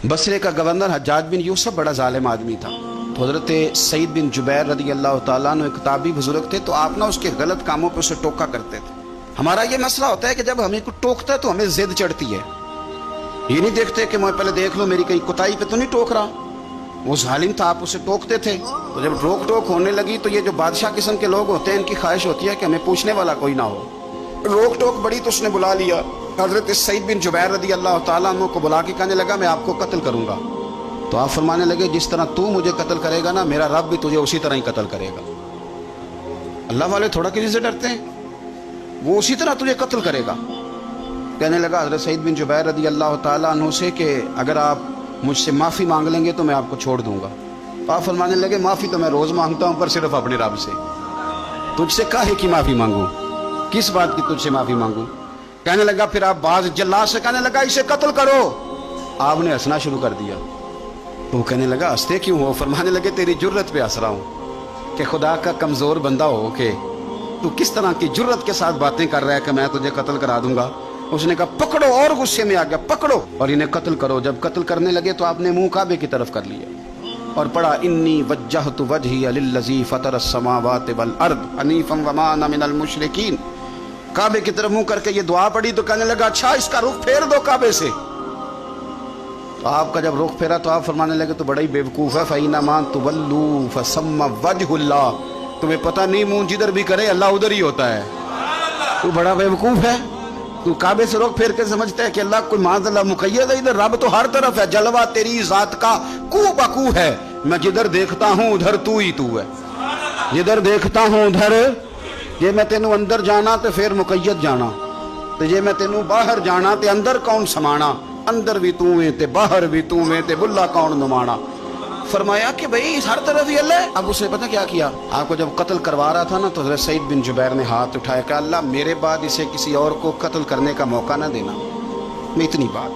बसरे का गवर्नर हज्जाज बिन यूसुफ बड़ा जालिम आदमी था। तो हज़रत सईद बिन जुबैर रज़ी अल्लाह तआला अन्हु एक किताबी बुजुर्ग थे, तो आप ना उसके गलत कामों पर उसे टोका करते थे। हमारा ये मसला होता है कि जब हमें कुछ टोकता है तो हमें जिद चढ़ती है, ये नहीं देखते कि मैं पहले देख लो मेरी कहीं कुताई पे तो नहीं टोक रहा। वो जालिम था, आप उसे टोकते थे। तो जब रोक टोक होने लगी तो ये जो बादशाह किस्म के लोग होते हैं, इनकी ख्वाहिश होती है कि हमें पूछने वाला कोई ना हो। रोक टोक बड़ी तो उसने बुला लिया हजरत सईद बिन जुबैर रज़ी अल्लाह तआला अन्हु को, बुला के कहने लगा मैं आपको कत्ल करूंगा। तो आप फरमाने लगे जिस तरह तू मुझे कत्ल करेगा ना, मेरा रब भी तुझे उसी तरह ही कत्ल करेगा। अल्लाह वाले थोड़ा किसी से डरते हैं, वो उसी तरह तुझे कत्ल करेगा। कहने लगा हजरत सईद बिन जुबैर रज़ी अल्लाह तआला अन्हु से कि अगर आप मुझसे माफ़ी मांग लेंगे तो मैं आपको छोड़ दूंगा। तो आप फरमाने लगे माफ़ी तो मैं रोज़ मांगता हूँ, पर सिर्फ अपने रब से। तुझसे काहे की माफ़ी मांगूँ, किस बात की तुझसे माफ़ी मांगूँ। कहने लगा फिर आप बाज जल्लाद से कहने लगा इसे कत्ल करो। आपने हंसना शुरू कर दिया। तो वो कहने लगा हंसते क्यों हो। फरमाने लगे तेरी जुर्रत पे हंस रहा हूँ कि खुदा का कमज़ोर बंदा हो के तू किस तरह की जुर्रत के साथ बातें कर रहा है कि मैं तुझे कत्ल करा दूंगा। उसने कहा पकड़ो, और गुस्से में आ गया, पकड़ो और इन्हें कत्ल करो। जब कत्ल करने लगे तो आपने मुंह काबे की तरफ कर लिया और पढ़ा इन्नी वज्जहतु वजही लिल्लज़ी फतरस समावाति वल अर्द हनीफम वमा अना मिनल मुशरिकीन। काबे की तरफ मुंह करके ये दुआ पड़ी तो कहने लगा अच्छा इसका रुख फेर दो काबे से। तो आपका जब रुख फेरा तो आप फरमाने लगे तो बड़ा ही बेवकूफ़ है, फ़इन्नमा तुवल्लू फसम्मा वजहुल्लाह। तुम्हें पता नहीं मुंह जिधर भी करे अल्लाह उधर ही होता है। तू बड़ा बेवकूफ़ है, तू काबे से रुख फेर के समझता है कि अल्लाह कोई माज़अल्लाह मुक़य्यद है। इधर रब तो हर तरफ है, जलवा तेरी ज़ात का कू बकू है। मैं जिधर देखता हूँ उधर तू ही तू है, जिधर देखता हूँ उधर। जे मैं तेनू अंदर जाना तो फिर मुक़य्यद जाना, तो जे मैं तेनू बाहर जाना तो अंदर कौन समाना। अंदर भी तू है ते बाहर भी तू है ते बुल्ला कौन नुमाना। फरमाया कि भाई हर तरफ ही अल्लाह है। अब उसने पता क्या किया, आपको जब कत्ल करवा रहा था ना तो हज़रत सईद बिन जुबैर ने हाथ उठाया कि अल्लाह मेरे बाद इसे किसी और को कत्ल करने का मौका ना देना। मैं इतनी बात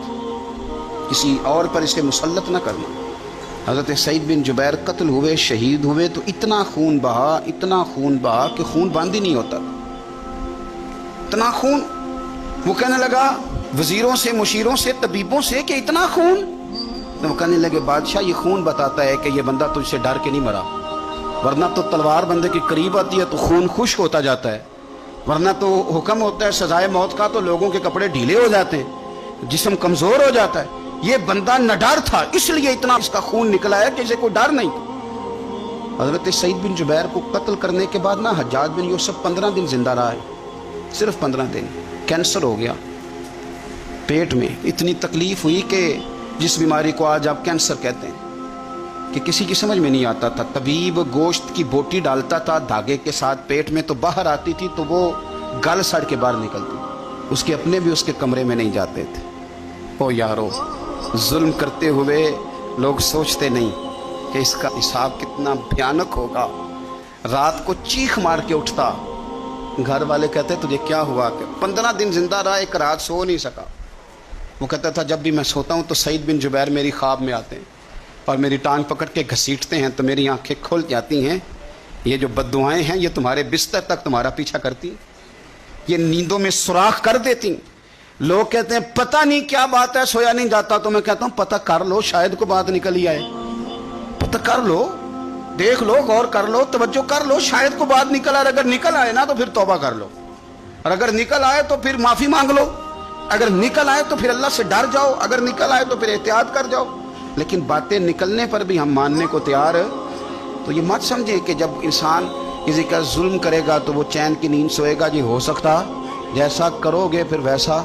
किसी और पर इसे मुसल्लत ना करना। हज़रत सईद बिन जुबैर कत्ल हुए, शहीद हुए तो इतना खून बहा, इतना खून बहा कि खून बंद ही नहीं होता, इतना खून। वो कहने लगा वजीरों से, मुशीरों से, तबीबों से कि इतना खून। तो वो कहने लगे बादशाह ये खून बताता है कि ये बंदा तुझसे डर के नहीं मरा, वरना तो तलवार बंदे के करीब आती है तो खून खुश्क होता जाता है, वरना तो हुक्म होता है सजाए मौत का तो लोगों के कपड़े ढीले हो जाते हैं, जिस्म कमजोर हो जाता है। ये बंदा न डर था इसलिए इतना इसका खून निकला है कि इसे कोई डर नहीं। हजरत सईद बिन जुबैर को कत्ल करने के बाद ना हज्जाज बिन यूसुफ 15 दिन जिंदा रहा है, सिर्फ 15 दिन। कैंसर हो गया पेट में, इतनी तकलीफ हुई कि जिस बीमारी को आज आप कैंसर कहते हैं कि किसी की समझ में नहीं आता था। तबीब गोश्त की बोटी डालता था धागे के साथ पेट में, तो बाहर आती थी तो वो गल सड़ के बाहर निकलती, उसके अपने भी उसके कमरे में नहीं जाते थे। ओ यारो, जुल्म करते हुए लोग सोचते नहीं कि इसका हिसाब कितना भयानक होगा। रात को चीख मार के उठता, घर वाले कहते तुझे क्या हुआ। 15 दिन जिंदा रहा, एक रात सो नहीं सका। वो कहता था जब भी मैं सोता हूँ तो सईद बिन जुबैर मेरी ख्वाब में आते हैं और मेरी टांग पकड़ के घसीटते हैं तो मेरी आंखें खुल जाती हैं। ये जो बद्दुआएं हैं ये तुम्हारे बिस्तर तक तुम्हारा पीछा करती, ये नींदों में सुराख कर देती। लोग कहते हैं पता नहीं क्या बात है सोया नहीं जाता, तो मैं कहता हूँ पता कर लो, शायद को बात निकल ही आए। पता कर लो, देख लो, गौर कर लो, तवज्जो कर लो, शायद को बात निकल आए। अगर निकल आए ना तो फिर तौबा कर लो, और अगर निकल आए तो फिर माफी मांग लो, अगर निकल आए तो फिर अल्लाह से डर जाओ, अगर निकल आए तो फिर एहतियात कर जाओ। लेकिन बातें निकलने पर भी हम मानने को तैयार है। तो ये मत समझे कि जब इंसान किसी का जुल्म करेगा तो वो चैन की नींद सोएगा। जी हो सकता जैसा करोगे फिर वैसा